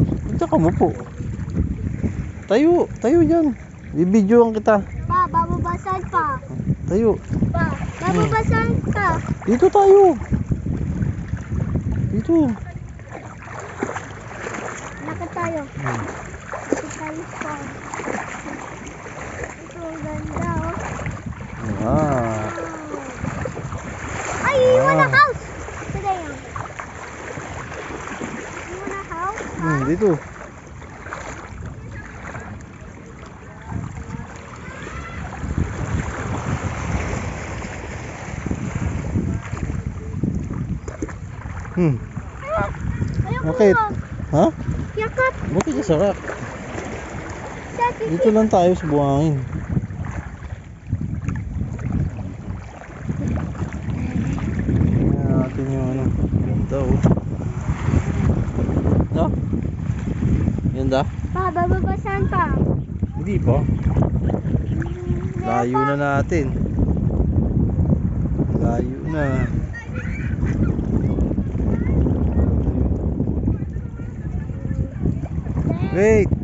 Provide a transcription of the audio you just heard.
Diyan ka mo po. Tayo, tayo dyan. Bibidyoan kita. Pa, bababasan pa. Tayo. Pa, bababasan ka. Dito tayo. Dito. Lakad tayo. Lakad tayo pa. Ito ang ganda oh. Ah. Ay, you want a house? Today. You want a house? Dito. Ayoko Bakit? na. Ha? Yakap. Bakit ka sarap? Daddy. Dito lang tayo sa buhangin. Tingnan natin yung ano. Ganda oh. No? Ganda? Pa, bababasan pa. Hindi pa. Layo na natin. Layo na. Wait.